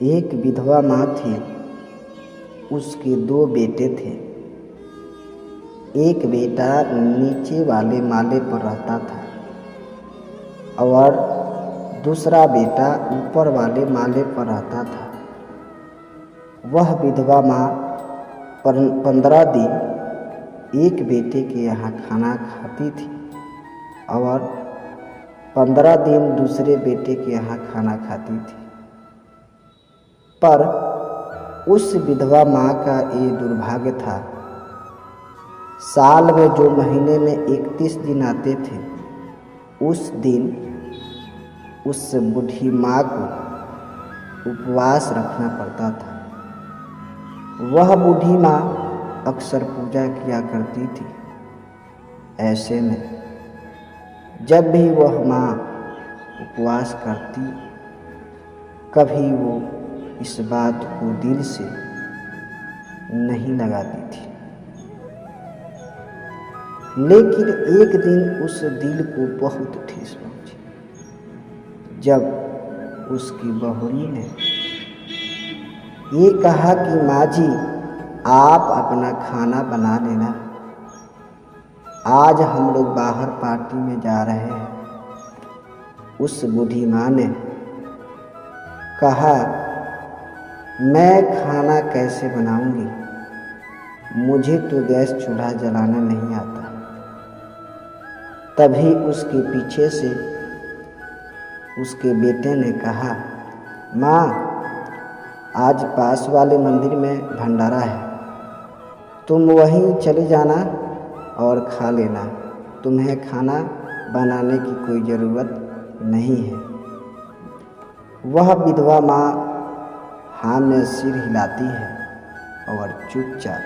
एक विधवा माँ थी। उसके 2 बेटे थे। एक बेटा नीचे वाले माले पर रहता था और दूसरा बेटा ऊपर वाले माले पर रहता था। वह विधवा माँ 15 दिन एक बेटे के यहाँ खाना खाती थी और 15 दिन दूसरे बेटे के यहाँ खाना खाती थी। पर उस विधवा माँ का ये दुर्भाग्य था, साल में जो महीने में 31 दिन आते थे, उस दिन उस बूढ़ी माँ को उपवास रखना पड़ता था। वह बूढ़ी माँ अक्सर पूजा किया करती थी। ऐसे में जब भी वह माँ उपवास करती, कभी वो इस बात को दिल से नहीं लगाती थी। लेकिन एक दिन उस दिल को बहुत ठेस पहुंची जब उसकी बहुरी ने ये कहा कि माँ जी, आप अपना खाना बना लेना, आज हम लोग बाहर पार्टी में जा रहे हैं। उस बूढ़ी माँ ने कहा, मैं खाना कैसे बनाऊंगी, मुझे तो गैस चूल्हा जलाना नहीं आता। तभी उसके पीछे से उसके बेटे ने कहा, माँ, आज पास वाले मंदिर में भंडारा है, तुम वहीं चले जाना और खा लेना, तुम्हें खाना बनाने की कोई ज़रूरत नहीं है। वह विधवा माँ हाँ में सिर हिलाती है और चुपचाप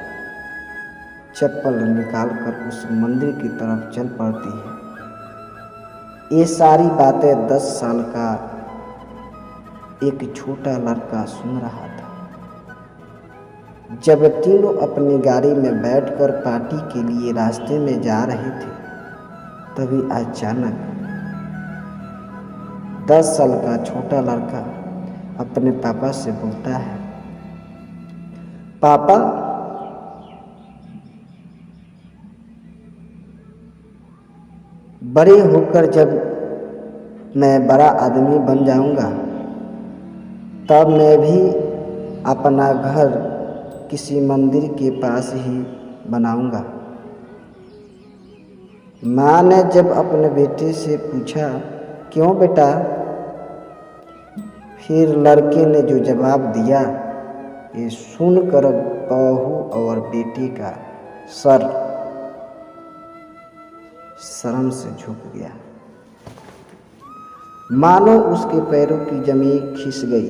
चप्पल निकालकर उस मंदिर की तरफ चल पड़ती है। ये सारी बातें 10 साल का एक छोटा लड़का सुन रहा था। जब तीनों अपनी गाड़ी में बैठकर पार्टी के लिए रास्ते में जा रहे थे, तभी अचानक 10 साल का छोटा लड़का अपने पापा से बोलता है, पापा, बड़े होकर जब मैं बड़ा आदमी बन जाऊंगा, तब मैं भी अपना घर किसी मंदिर के पास ही बनाऊंगा। माँ ने जब अपने बेटे से पूछा, क्यों बेटा? फिर लड़के ने जो जवाब दिया, ये सुनकर बहू और बेटे का सर शर्म से झुक गया, मानो उसके पैरों की जमीन खिस गई।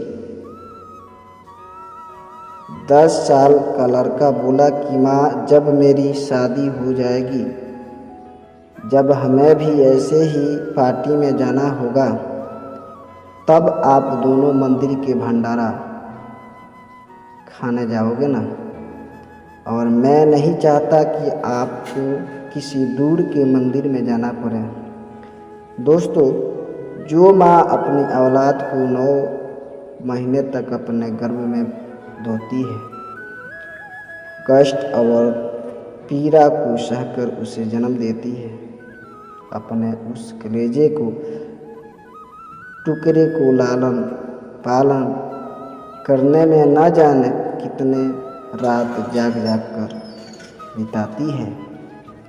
10 साल का लड़का बोला कि माँ, जब मेरी शादी हो जाएगी, जब हमें भी ऐसे ही पार्टी में जाना होगा, तब आप दोनों मंदिर के भंडारा खाने जाओगे ना। और मैं नहीं चाहता कि आपको किसी दूर के मंदिर में जाना पड़े। दोस्तों, जो माँ अपनी औलाद को 9 महीने तक अपने गर्भ में धोती है, कष्ट और पीड़ा को सहकर उसे जन्म देती है, अपने उस कलेजे को टुकड़े को लालन पालन करने में न जाने कितने रात जाग जाग कर बिताती है,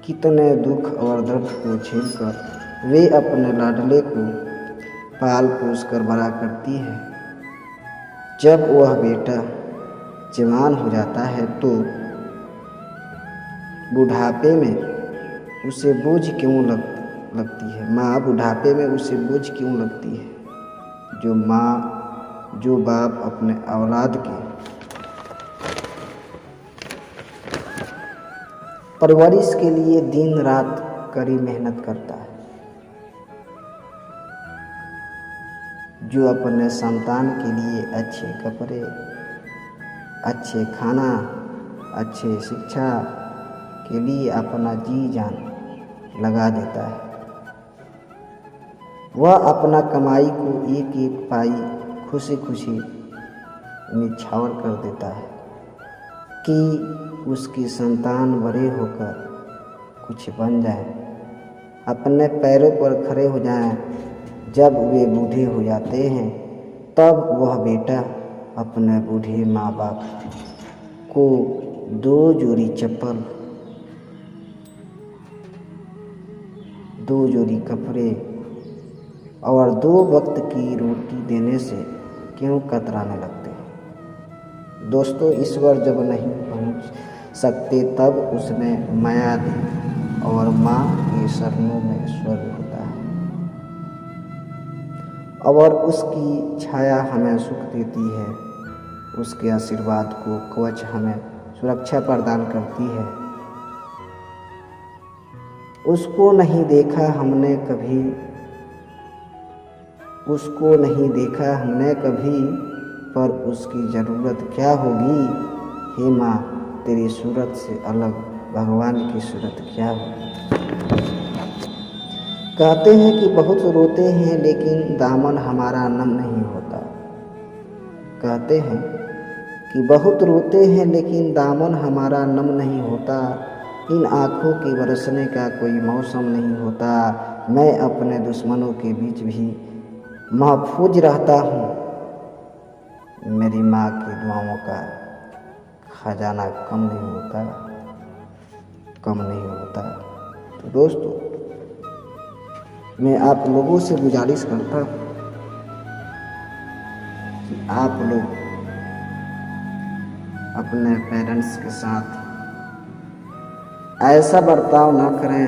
कितने दुख और दर्द को झेलकर वे अपने लाडले को पाल पोस कर बड़ा करती है। जब वह बेटा जवान हो जाता है तो बुढ़ापे में उसे बोझ क्यों लगती है? माँ बुढ़ापे में उसे बोझ क्यों लगती है? जो बाप अपने औलाद के परवरिश के लिए दिन रात कड़ी मेहनत करता है, जो अपने संतान के लिए अच्छे कपड़े, अच्छे खाना, अच्छे शिक्षा के लिए अपना जी जान लगा देता है। वह अपना कमाई को एक एक पाई खुशी खुशी निछावर कर देता है कि उसकी संतान बड़े होकर कुछ बन जाए, अपने पैरों पर खड़े हो जाएं। जब वे बूढ़े हो जाते हैं तब वह बेटा अपने बूढ़े माँ बाप को 2 जोड़ी चप्पल, 2 जोड़ी कपड़े और 2 वक्त की रोटी देने से क्यों कतराने लगते हैं। दोस्तों, ईश्वर जब नहीं पहुंच सकते तब उसने माया दी और माँ के शरणों में स्वर्ग होता है और उसकी छाया हमें सुख देती है, उसके आशीर्वाद को कवच हमें सुरक्षा प्रदान करती है। उसको नहीं देखा हमने कभी, उसको नहीं देखा हमने कभी, पर उसकी ज़रूरत क्या होगी। हे माँ, तेरी सूरत से अलग भगवान की सूरत क्या होगी। कहते हैं कि बहुत रोते हैं लेकिन दामन हमारा नम नहीं होता। कहते हैं कि बहुत रोते हैं लेकिन दामन हमारा नम नहीं होता। इन आँखों के बरसने का कोई मौसम नहीं होता। मैं अपने दुश्मनों के बीच भी महफूज रहता हूँ। मेरी माँ की दुआओं का खजाना कम नहीं होता, कम नहीं होता। तो दोस्तों, मैं आप लोगों से गुजारिश करता हूँ कि आप लोग अपने पेरेंट्स के साथ ऐसा बर्ताव ना करें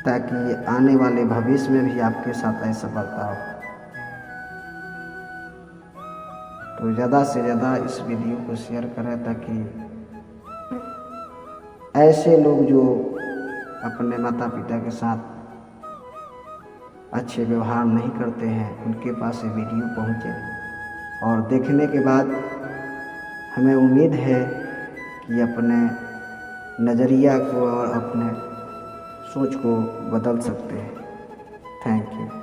ताकि आने वाले भविष्य में भी आपके साथ ऐसा बर्ताव हो। तो ज़्यादा से ज़्यादा इस वीडियो को शेयर करें ताकि ऐसे लोग जो अपने माता पिता के साथ अच्छे व्यवहार नहीं करते हैं उनके पास ये वीडियो पहुँचे और देखने के बाद हमें उम्मीद है कि अपने नज़रिया को और अपने सोच को बदल सकते हैं। Thank you.